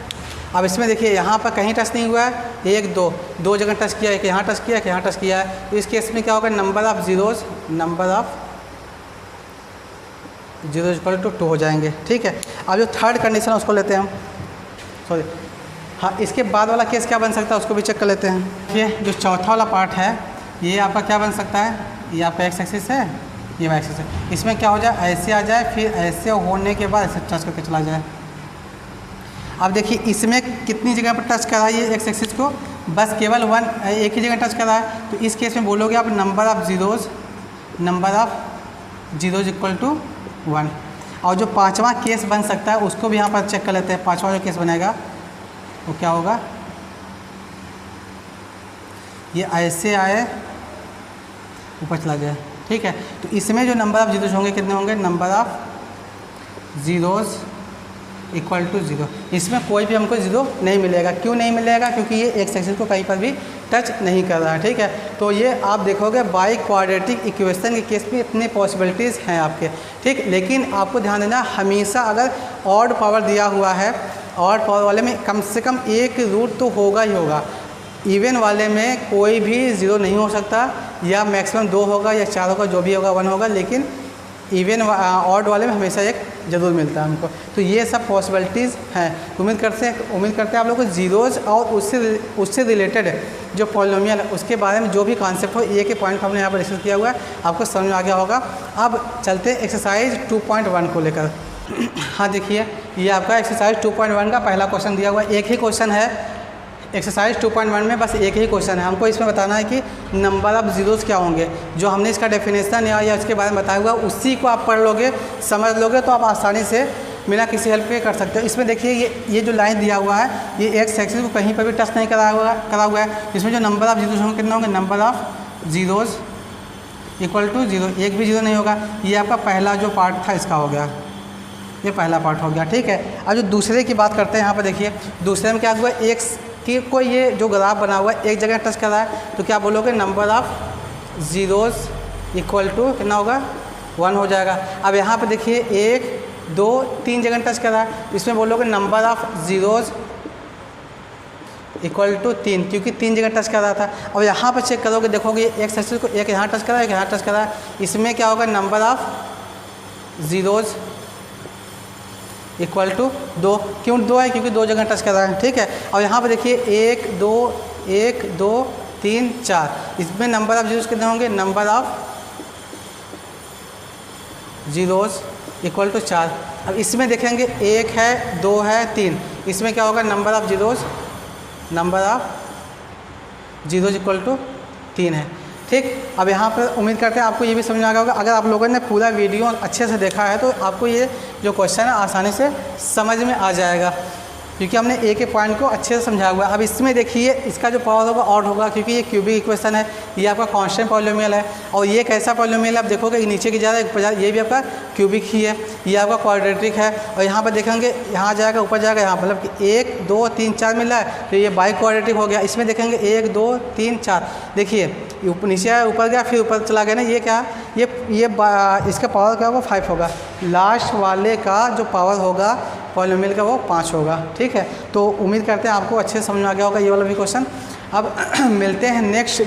अब इसमें देखिए यहाँ पर कहीं टच नहीं हुआ है, 1 2 जगह टच किया, एक यहाँ टच किया, एक यहाँ टच किया है। तो इस केस में क्या होगा, number of zeros equal to 2 हो जाएंगे, ठीक है। अब जो थर्ड कंडीशन है उसको लेते हैं हम, सॉरी हाँ, इसके बाद वाला केस क्या बन सकता है उसको भी चेक कर लेते हैं। ये जो चौथा वाला पार्ट है ये आपका क्या बन सकता है, ये आपका एक्स एक्सिस है, ये वाई एक्सिस है। इसमें क्या हो जाए, ऐसे आ जाए, फिर ऐसे होने के बाद ऐसे टच करके चला जाए। अब देखिए इसमें कितनी जगह पर टच करा है ये एक्स एक्सिस को, बस केवल एक ही जगह टच करा है। तो इस केस में बोलोगे आप number of zeros equal to 1। और जो पांचवा केस बन सकता है उसको भी यहाँ पर चेक कर लेते हैं। पांचवा जो केस बनेगा वो क्या होगा, ये ऐसे आए ऊपर चला जाए, ठीक है। तो इसमें जो नंबर ऑफ जीरोज होंगे कितने होंगे, number of zeros equal to 0। इसमें कोई भी हमको 0 नहीं मिलेगा। क्यों नहीं मिलेगा, क्योंकि ये एक्स एक्सिस को कहीं पर भी टच नहीं कर रहा है, ठीक है। तो ये आप देखोगे बाई क्वाड्रेटिक इक्वेशन के केस में इतने पॉसिबिलिटीज़ हैं आपके, ठीक। लेकिन आपको ध्यान देना, हमेशा अगर ऑड पावर दिया हुआ है, ऑड पावर वाले में कम से कम एक रूट तो होगा ही होगा। इवन वाले में कोई भी 0 नहीं हो सकता, या मैक्सिमम 2 होगा या 4 होगा, जो भी होगा 1 होगा, लेकिन इवन ऑड वाले में हमेशा एक ज़रूर मिलता है हमको। तो ये सब पॉसिबिलिटीज़ हैं। उम्मीद करते हैं आप लोग को जीरोज और उससे रिलेटेड जो पॉलिनोमियल है उसके बारे में जो भी कॉन्सेप्ट हो, एक एक पॉइंट हमने यहाँ पर डिस्कस किया हुआ है, आपको समझ में आ गया होगा। अब चलते हैं एक्सरसाइज 2.1 को लेकर। हाँ देखिए, ये आपका एक्सरसाइज 2.1 का पहला क्वेश्चन दिया हुआ है। एक ही क्वेश्चन है एक्सरसाइज 2.1 में, बस एक ही क्वेश्चन है। हमको इसमें बताना है कि नंबर ऑफ जीरोज क्या होंगे। जो हमने इसका डेफिनेशन या उसके बारे में बताया हुआ उसी को आप पढ़ लोगे, समझ लोगे, तो आप आसानी से बिना किसी हेल्प के कर सकते हो। इसमें देखिए ये जो लाइन दिया हुआ है, ये एक्स एक्सिस को कहीं पर भी टच नहीं करा हुआ है। इसमें जो नंबर ऑफ जीरोज होंगे कितने होंगे, number of zeros equal to 0, एक भी 0 नहीं होगा। ये आपका पहला जो पार्ट था इसका हो गया, ये पहला पार्ट हो गया, ठीक है। अब जो दूसरे की बात करते हैं, यहाँ पर देखिए दूसरे में क्या हुआ, एक्स कि कोई ये जो ग्राफ बना हुआ है एक जगह टच कर रहा है, तो क्या बोलोगे, number of zeros equal to कितना होगा, 1 हो जाएगा। अब यहाँ पे देखिए 1 2 3 जगह टच कर रहा है, इसमें बोलोगे number of zeros equal to 3, क्योंकि 3 जगह टच कर रहा था। अब यहाँ पर चेक करोगे, देखोगे एक्स एक्सिस को एक यहाँ टच करा है, एक यहाँ टच करा है, इसमें क्या होगा, number of zeros equal to 2। क्यों 2 है? क्योंकि 2 जगह टच कर रहा है, ठीक है। और यहाँ पर देखिए 1 2 1 2 3 4, इसमें नंबर ऑफ जीरोज़ कितने होंगे? Number of zeros equal to 4। अब इसमें देखेंगे 1 है 2 है 3, इसमें क्या होगा? Number of zeros equal to 3 है, ठीक। अब यहाँ पर उम्मीद करते हैं आपको ये भी समझ में आ गया होगा। अगर आप लोगों ने पूरा वीडियो अच्छे से देखा है तो आपको ये जो क्वेश्चन है आसानी से समझ में आ जाएगा, क्योंकि हमने एक एक पॉइंट को अच्छे से समझाया हुआ है। अब इसमें देखिए इसका जो पावर होगा ऑड होगा, क्योंकि ये क्यूबिक इक्वेशन है, ये आपका कांस्टेंट पॉलिनोमियल है। और ये कैसा पॉलिनोमियल है? आप देखोगे नीचे की ज़्यादा ऊपर जाएगा, ये भी आपका क्यूबिक ही है, ये आपका क्वाड्रेटिक है। और यहाँ पर देखेंगे यहाँ जाएगा ऊपर जाएगा, यहाँ मतलब कि 1 2 3 4 मिल रहा है, तो ये बाई क्वाड्रेटिक हो गया। इसमें देखेंगे 1 2 3 4, देखिए ऊपर नीचे आया ऊपर गया फिर ऊपर चला गया ना, ये क्या ये इसका पावर क्या होगा? 5 होगा। लास्ट वाले का जो पावर होगा पॉलिनोमियल का वो 5 होगा, ठीक है। तो उम्मीद करते हैं आपको अच्छे से समझ में आ गया होगा ये वाला भी क्वेश्चन। अब मिलते हैं नेक्स्ट